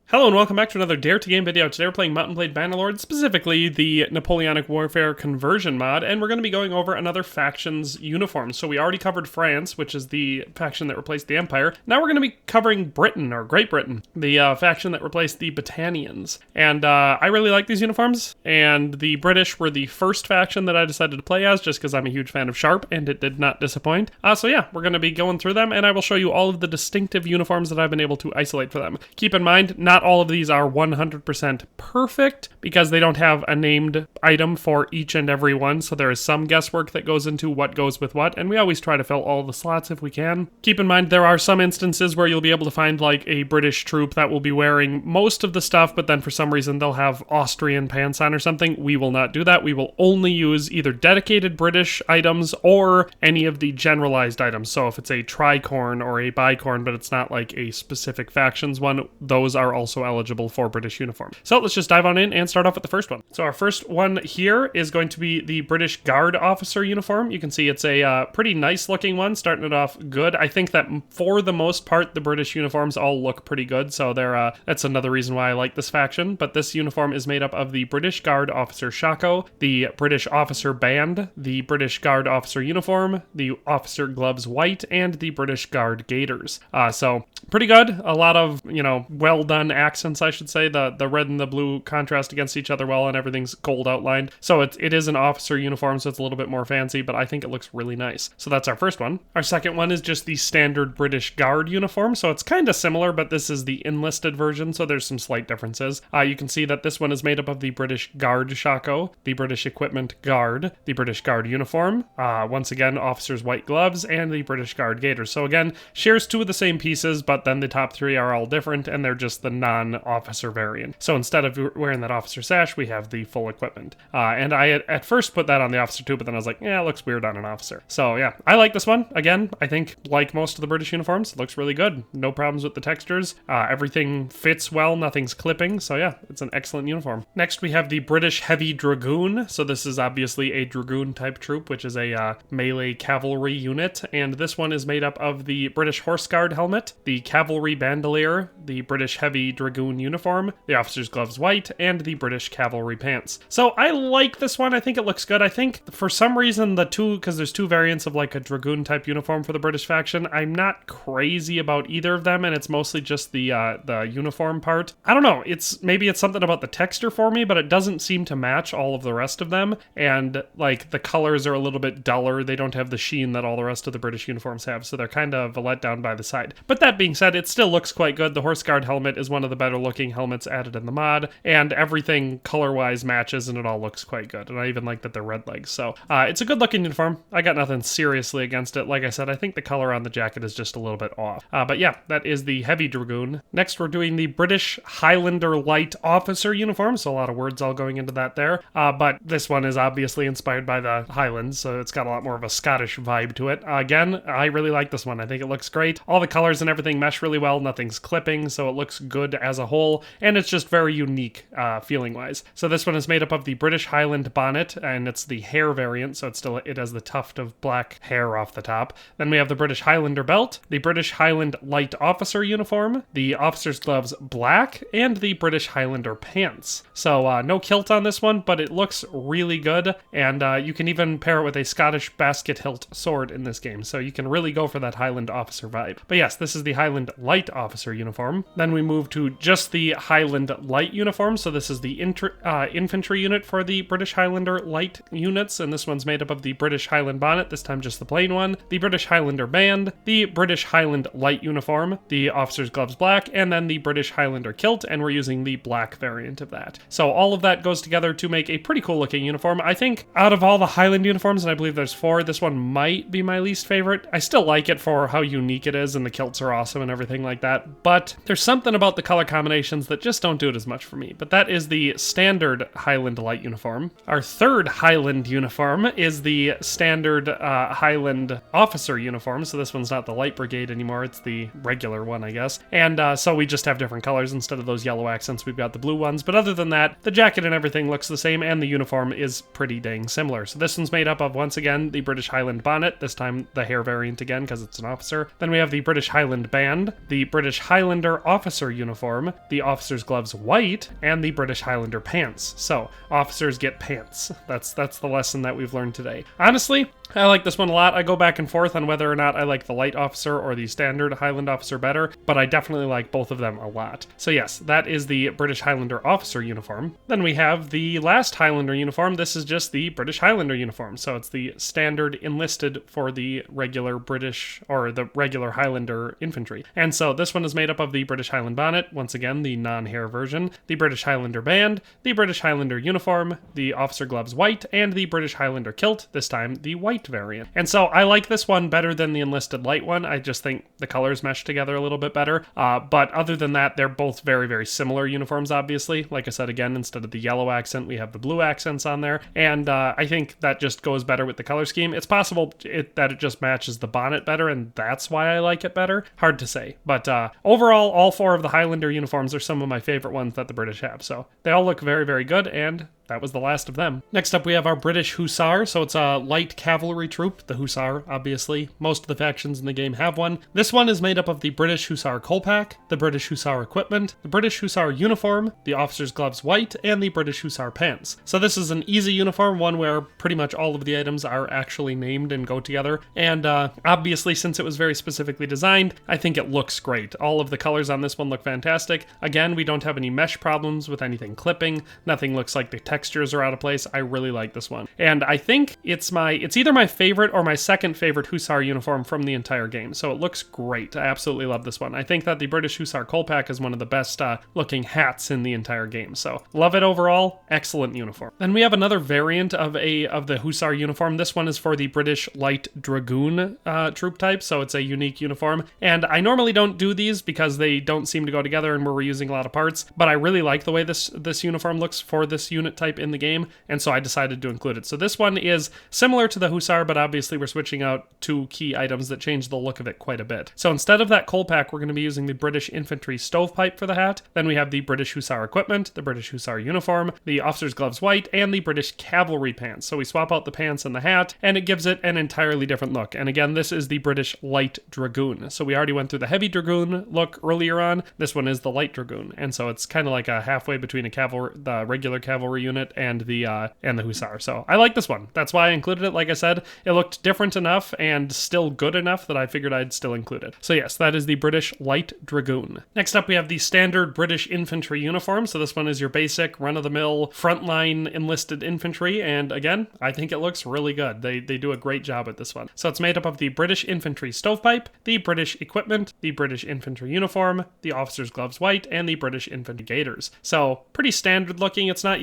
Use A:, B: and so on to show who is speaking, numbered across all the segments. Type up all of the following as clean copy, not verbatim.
A: Hello and welcome back to another Dare to Game video. Today we're playing Mount & Blade Bannerlord, specifically the Napoleonic Warfare conversion mod, and we're going to be going over another faction's uniform. So we already covered France, which is the faction that replaced the Empire. Now we're going to be covering Britain, or Great Britain, the faction that replaced the Battanians. And I really like these uniforms, and the British were the first faction that I decided to play as, just because I'm a huge fan of Sharp, and it did not disappoint. So yeah, we're going to be going through them, and I will show you all of the distinctive uniforms that I've been able to isolate for them. Keep in mind, not all of these are 100% perfect because they don't have a named item for each and every one, so there is some guesswork that goes into what goes with what, and we always try to fill all the slots if we can. Keep in mind there are some instances where you'll be able to find like a British troop that will be wearing most of the stuff, but then for some reason they'll have Austrian pants on or something. We will not do that. We will only use either dedicated British items or any of the generalized items. So if it's a tricorn or a bicorn, but it's not like a specific factions one, those are also eligible for British uniform. So let's just dive on in and start off with the first one. So our first one here is going to be the British Guard Officer uniform. You can see it's a pretty nice looking one, starting it off good. I think that for the most part, the British uniforms all look pretty good, so that's another reason why I like this faction. But this uniform is made up of the British Guard Officer Shako, the British Officer Band, the British Guard Officer uniform, the Officer Gloves White, and the British Guard Gaiters. So pretty good. A lot of, well done accents, I should say. The red and the blue contrast against each other well, and everything's gold outlined. So it is an officer uniform, so it's a little bit more fancy, but I think it looks really nice. So that's our first one. Our second one is just the standard British Guard uniform. So it's kind of similar, but this is the enlisted version, so there's some slight differences. You can see that this one is made up of the British Guard Shako, the British Equipment Guard, the British Guard uniform, once again, officers' white gloves, and the British Guard Gaiters. So again, shares two of the same pieces, but then the top three are all different, and they're just the non-officer variant. So instead of wearing that officer sash, we have the full equipment. And I at first put that on the officer too, but then I was like, yeah, it looks weird on an officer. So yeah, I like this one. Again, I think like most of the British uniforms, it looks really good. No problems with the textures. Everything fits well, nothing's clipping. So yeah, it's an excellent uniform. Next, we have the British Heavy Dragoon. So this is obviously a Dragoon type troop, which is a melee cavalry unit. And this one is made up of the British Horse Guard helmet, the Cavalry Bandolier, the British Heavy Dragoon uniform, the Officer's Gloves White, and the British Cavalry pants. So I like this one. I think it looks good. I think for some reason because there's two variants of like a Dragoon type uniform for the British faction, I'm not crazy about either of them, and it's mostly just the uniform part. I don't know. Maybe it's something about the texture for me, but it doesn't seem to match all of the rest of them, and like the colors are a little bit duller. They don't have the sheen that all the rest of the British uniforms have, so they're kind of a letdown by the side. But that being said, it still looks quite good. The Horse Guard helmet is one of the better looking helmets added in the mod, and everything color-wise matches, and it all looks quite good. And I even like that they're red legs. So it's a good looking uniform. I got nothing seriously against it. Like I said, I think the color on the jacket is just a little bit off. But yeah, that is the Heavy Dragoon. Next, we're doing the British Highlander Light Officer uniform. So a lot of words all going into that there. But this one is obviously inspired by the Highlands, so it's got a lot more of a Scottish vibe to it. Again, I really like this one. I think it looks great. All the colors and everything mesh really well. Nothing's clipping, so it looks good as a whole, and it's just very unique feeling wise. So this one is made up of the British Highland bonnet, and it's the hair variant, so it has the tuft of black hair off the top. Then we have the British Highlander belt, the British Highland Light Officer uniform, the Officer's Gloves black, and the British Highlander pants. So no kilt on this one, but it looks really good, and you can even pair it with a Scottish basket hilt sword in this game, so you can really go for that Highland Officer vibe. But yes, this is the Highland Light Officer uniform. Then we move to just the Highland Light uniform. So this is the infantry unit for the British Highlander Light units, and this one's made up of the British Highland bonnet, this time just the plain one, the British Highlander band, the British Highland Light uniform, the Officer's Gloves black, and then the British Highlander kilt, and we're using the black variant of that. So all of that goes together to make a pretty cool looking uniform. I think out of all the Highland uniforms, and I believe there's 4, this one might be my least favorite. I still like it for how unique it is, and the kilts are awesome and everything like that, but there's something about the color combinations that just don't do it as much for me. But that is the standard Highland Light uniform. Our third Highland uniform is the standard Highland Officer uniform, so this one's not the Light Brigade anymore, it's the regular one, I guess. And so we just have different colors. Instead of those yellow accents, we've got the blue ones, but other than that, the jacket and everything looks the same, and the uniform is pretty dang similar. So this one's made up of, once again, the British Highland bonnet, this time the hair variant again, because it's an officer. Then we have the British Highland band, the British Highlander Highlander Officer uniform, the officer's gloves white, and the British Highlander pants. So, officers get pants. That's the lesson that we've learned today. Honestly, I like this one a lot. I go back and forth on whether or not I like the light officer or the standard Highland officer better, but I definitely like both of them a lot. So yes, that is the British Highlander officer uniform. Then we have the last Highlander uniform. This is just the British Highlander uniform. So it's the standard enlisted for the regular British or the regular Highlander infantry. And so this one is made up of the British Highland bonnet, once again the non-hair version, the British Highlander band, the British Highlander uniform, the officer gloves white, and the British Highlander kilt, this time the white variant. And so I like this one better than the enlisted light one. I just think the colors mesh together a little bit better. But other than that, they're both very, very similar uniforms, obviously. Like I said, again, instead of the yellow accent, we have the blue accents on there. And I think that just goes better with the color scheme. It's possible that it just matches the bonnet better, and that's why I like it better. Hard to say. But overall, all four of the Highlander uniforms are some of my favorite ones that the British have. So they all look very, very good, and that was the last of them. Next up, we have our British Hussar. So it's a light cavalry troop, the Hussar, obviously. Most of the factions in the game have one. This one is made up of the British Hussar Kolpak, the British Hussar equipment, the British Hussar uniform, the officer's gloves white, and the British Hussar pants. So this is an easy uniform, one where pretty much all of the items are actually named and go together. And obviously, since it was very specifically designed, I think it looks great. All of the colors on this one look fantastic. Again, we don't have any mesh problems with anything clipping. Nothing looks like the textures are out of place. I really like this one. And I think it's either my favorite or my second favorite Hussar uniform from the entire game. So it looks great. I absolutely love this one. I think that the British Hussar Kolpak is one of the best looking hats in the entire game. So love it overall. Excellent uniform. Then we have another variant of the Hussar uniform. This one is for the British Light Dragoon troop type. So it's a unique uniform. And I normally don't do these because they don't seem to go together and we're reusing a lot of parts. But I really like the way this uniform looks for this unit type in the game, and so I decided to include it. So this one is similar to the Hussar, but obviously we're switching out two key items that change the look of it quite a bit. So instead of that Kolpak, we're going to be using the British Infantry stovepipe for the hat. Then we have the British Hussar equipment, the British Hussar uniform, the officer's gloves white, and the British cavalry pants. So we swap out the pants and the hat, and it gives it an entirely different look. And again, this is the British Light Dragoon. So we already went through the heavy Dragoon look earlier on. This one is the Light Dragoon, and so it's kind of like a halfway between the regular cavalry unit and the Hussar. So I like this one. That's why I included it. Like I said, it looked different enough and still good enough that I figured I'd still include it. So yes, that is the British Light Dragoon. Next up, we have the standard British infantry uniform. So this one is your basic run-of-the-mill frontline enlisted infantry. And again, I think it looks really good. They do a great job with this one. So it's made up of the British infantry stovepipe, the British equipment, the British infantry uniform, the officer's gloves white, and the British infantry gaiters. So pretty standard looking. It's not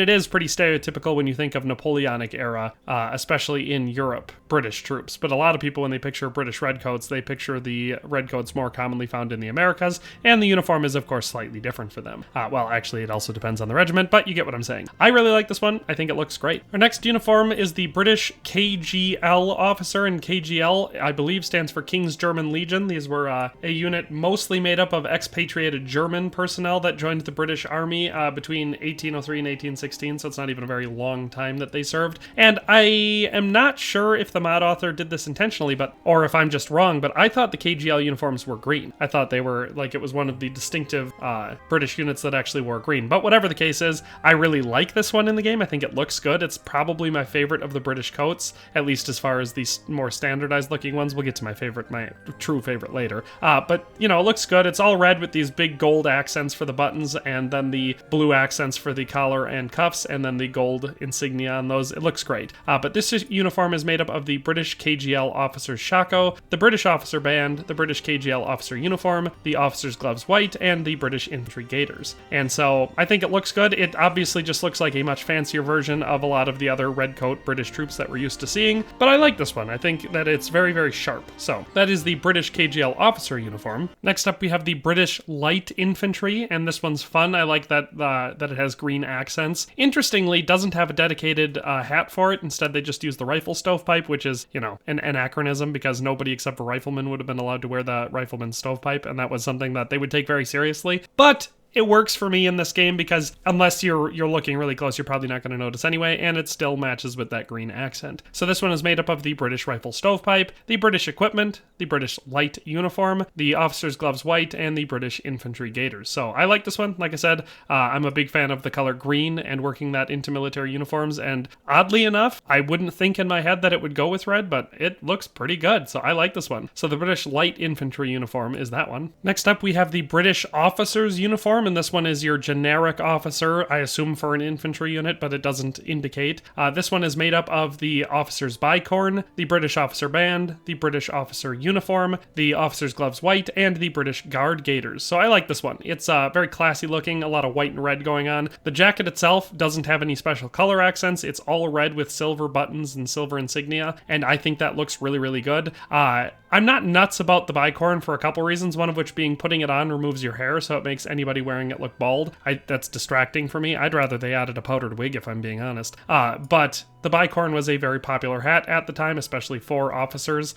A: it is pretty stereotypical when you think of Napoleonic era, especially in Europe, British troops. But a lot of people, when they picture British redcoats, they picture the redcoats more commonly found in the Americas, and the uniform is, of course, slightly different for them. Well, actually, it also depends on the regiment, but you get what I'm saying. I really like this one. I think it looks great. Our next uniform is the British KGL officer, and KGL, I believe, stands for King's German Legion. These were a unit mostly made up of expatriated German personnel that joined the British Army between 1803 and 1816, so it's not even a very long time that they served. And I am not sure if the mod author did this intentionally, or if I'm just wrong, but I thought the KGL uniforms were green. I thought they were, it was one of the distinctive British units that actually wore green. But whatever the case is, I really like this one in the game. I think it looks good. It's probably my favorite of the British coats, at least as far as these more standardized looking ones. We'll get to my true favorite later. But, it looks good. It's all red with these big gold accents for the buttons, and then the blue accents for the collar and cuffs, and then the gold insignia on those. It looks great. But this uniform is made up of the British KGL officer's shako, the British officer band, the British KGL officer uniform, the officer's gloves white, and the British infantry gaiters. And so I think it looks good. It obviously just looks like a much fancier version of a lot of the other redcoat British troops that we're used to seeing, but I like this one. I think that it's very, very sharp. So that is the British KGL officer uniform. Next up, we have the British Light Infantry, and this one's fun. I like that it has green accents. Interestingly, doesn't have a dedicated hat for it. Instead, they just use the rifle stovepipe, which is, an anachronism because nobody except for Rifleman would have been allowed to wear the Rifleman stovepipe, and that was something that they would take very seriously. But it works for me in this game because unless you're looking really close, you're probably not going to notice anyway, and it still matches with that green accent. So this one is made up of the British Rifle Stovepipe, the British Equipment, the British Light Uniform, the Officer's Gloves White, and the British Infantry Gaiters. So I like this one. Like I said, I'm a big fan of the color green and working that into military uniforms, and oddly enough, I wouldn't think in my head that it would go with red, but it looks pretty good, so I like this one. So the British Light Infantry uniform is that one. Next up, we have the British Officer's uniform, and this one is your generic officer, I assume for an infantry unit, but it doesn't indicate. This one is made up of the Officer's Bicorn, the British Officer Band, the British Officer Uniform, the Officer's Gloves White, and the British Guard Gaiters. So I like this one. It's very classy looking, a lot of white and red going on. The jacket itself doesn't have any special color accents. It's all red with silver buttons and silver insignia, and I think that looks really, really good. I'm not nuts about the bicorn for a couple reasons, one of which being putting it on removes your hair, so it makes anybody wearing it look bald. That's distracting for me. I'd rather they added a powdered wig, if I'm being honest. But the bicorn was a very popular hat at the time, especially for officers,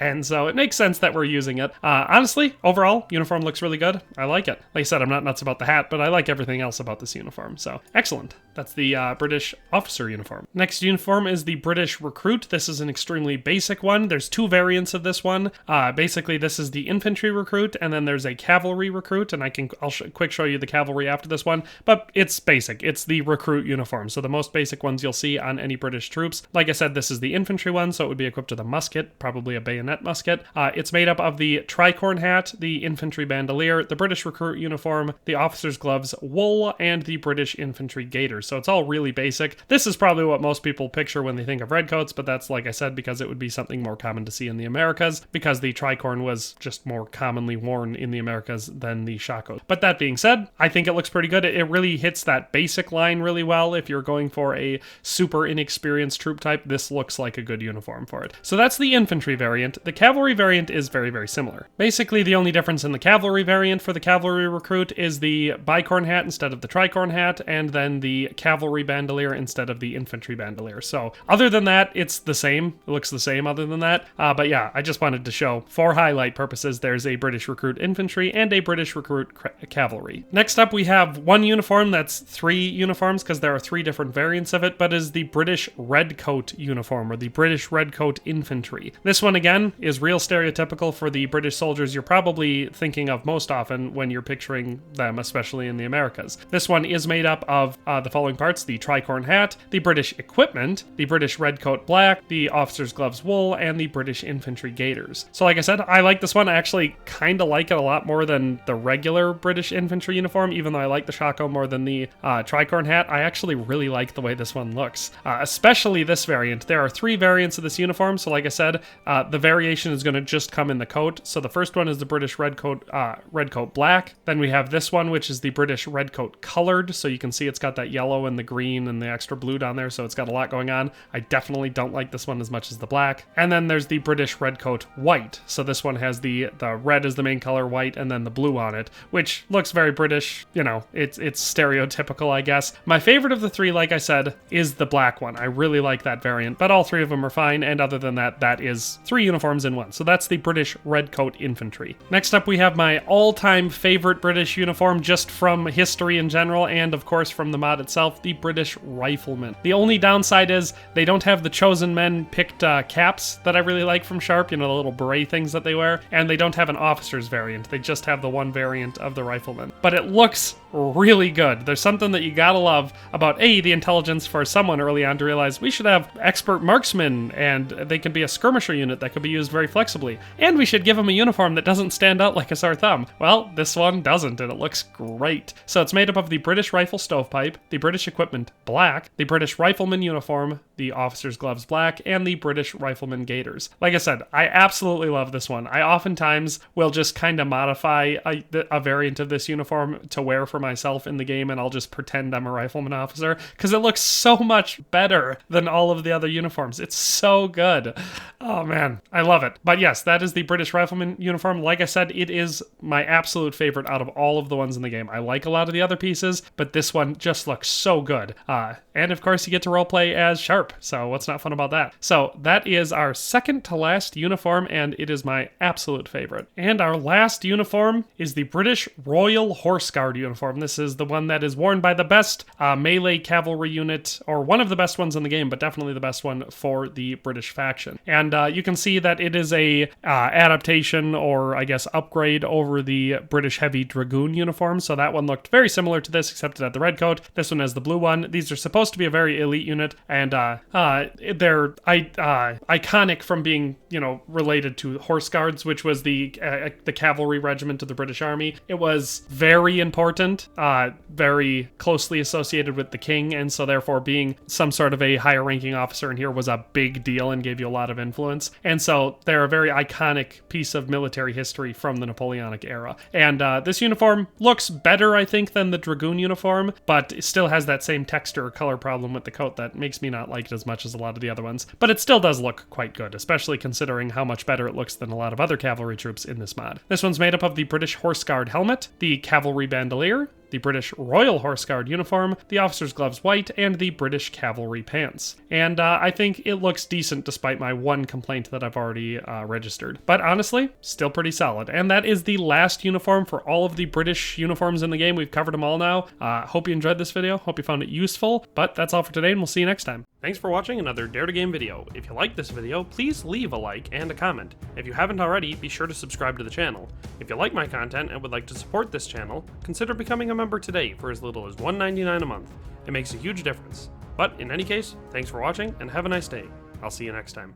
A: and so it makes sense that we're using it. Honestly, overall, uniform looks really good. I like it. Like I said, I'm not nuts about the hat, but I like everything else about this uniform, so excellent. That's the British Officer uniform. Next uniform is the British Recruit. This is an extremely basic one. There's two variants of this one. Basically, this is the Infantry Recruit, and then there's a Cavalry Recruit, and I'll quick show you the Cavalry after this one, but it's basic. It's the Recruit uniform, so the most basic ones you'll see on any British troops. Like I said, this is the Infantry one, so it would be equipped with a musket, probably a bayonet musket. It's made up of the tricorn hat, the Infantry Bandolier, the British Recruit uniform, the Officer's Gloves wool, and the British Infantry Gaiters. So it's all really basic. This is probably what most people picture when they think of redcoats, but that's, like I said, because it would be something more common to see in the Americas, because the tricorn was just more commonly worn in the Americas than the shako. But that being said, I think it looks pretty good. It really hits that basic line really well. If you're going for a super inexperienced troop type, this looks like a good uniform for it. So that's the infantry variant. The cavalry variant is very, very similar. Basically, the only difference in the cavalry variant for the cavalry recruit is the bicorn hat instead of the tricorn hat, and then the cavalry bandolier instead of the infantry bandolier. So other than that, it's the same. It looks the same other than that. But yeah, I just wanted to show, for highlight purposes, there's a British recruit infantry and a British recruit cavalry. Next up, we have one uniform that's three uniforms because there are three different variants of it, but is the British redcoat uniform, or the British redcoat infantry. This one, again, is real stereotypical for the British soldiers you're probably thinking of most often when you're picturing them, especially in the Americas. This one is made up of the following parts: the tricorn hat, the British equipment, the British redcoat black, the officer's gloves wool, and the British infantry gaiters. So like I said, I like this one. I actually kind of like it a lot more than the regular British infantry uniform, even though I like the shako more than the tricorn hat. I actually really like the way this one looks, especially this variant. There are three variants of this uniform, so like I said, the variation is going to just come in the coat. So the first one is the British redcoat black. Then we have this one, which is the British redcoat colored. So you can see it's got that yellow and the green and the extra blue down there, so it's got a lot going on. I definitely don't like this one as much as the black. And then there's the British redcoat white. So this one has the red as the main color, white, and then the blue on it, which looks very British. You know, it's stereotypical, I guess. My favorite of the three, like I said, is the black one. I really like that variant, but all three of them are fine, and other than that, that is three uniforms in one. So that's the British redcoat infantry. Next up, we have my all-time favorite British uniform, just from history in general, and of course from the mod itself, the British Rifleman. The only downside is they don't have the chosen men picked caps that I really like from Sharp, you know, the little beret things that they wear, and they don't have an officer's variant. They just have the one variant of the Rifleman. But it looks really good. There's something that you gotta love about the intelligence for someone early on to realize we should have expert marksmen, and they can be a skirmisher unit that could be used very flexibly, and we should give them a uniform that doesn't stand out like a sore thumb. Well, this one doesn't, and it looks great. So it's made up of the British rifle stovepipe, the British equipment black, the British rifleman uniform, the officer's gloves black, and the British rifleman gaiters. Like I said, I absolutely love this one. I oftentimes will just kind of modify a variant of this uniform to wear for myself in the game, and I'll just pretend I'm a rifleman officer because it looks so much better than all of the other uniforms. It's so good. Oh man, I love it. But yes, that is the British Rifleman uniform. Like I said, it is my absolute favorite out of all of the ones in the game. I like a lot of the other pieces, but this one just looks so good. And of course, you get to roleplay as Sharp, so what's not fun about that? So that is our second to last uniform, and it is my absolute favorite. And our last uniform is the British Royal Horse Guard uniform. This is the one that is worn by the best melee cavalry unit, or one of the best ones in the game, but definitely the best one for the British faction. And you can see that it is a adaptation, or I guess upgrade, over the British Heavy Dragoon uniform. So that one looked very similar to this, except it had the red coat. This one has the blue one. These are supposed to be a very elite unit, and they're iconic from being, related to Horse Guards, which was the cavalry regiment of the British Army. It was very important, very closely associated with the king, and so therefore being some sort of a higher ranking officer in here was a big deal and gave you a lot of influence. And so they're a very iconic piece of military history from the Napoleonic era. And this uniform looks better, I think, than the Dragoon uniform, but it still has that same texture or color problem with the coat that makes me not like it as much as a lot of the other ones. But it still does look quite good, especially considering how much better it looks than a lot of other cavalry troops in this mod. This one's made up of the British Horse Guard helmet, the cavalry bandolier, the British Royal Horse Guard uniform, the officer's gloves white, and the British cavalry pants. And I think it looks decent despite my one complaint that I've already registered. But honestly, still pretty solid. And that is the last uniform for all of the British uniforms in the game. We've covered them all now. Hope you enjoyed this video. Hope you found it useful. But that's all for today, and we'll see you next time. Thanks for watching another Dare to Game video. If you liked this video, please leave a like and a comment. If you haven't already, be sure to subscribe to the channel. If you like my content and would like to support this channel, consider becoming a member today for as little as $1.99 a month. It makes a huge difference. But in any case, thanks for watching and have a nice day. I'll see you next time.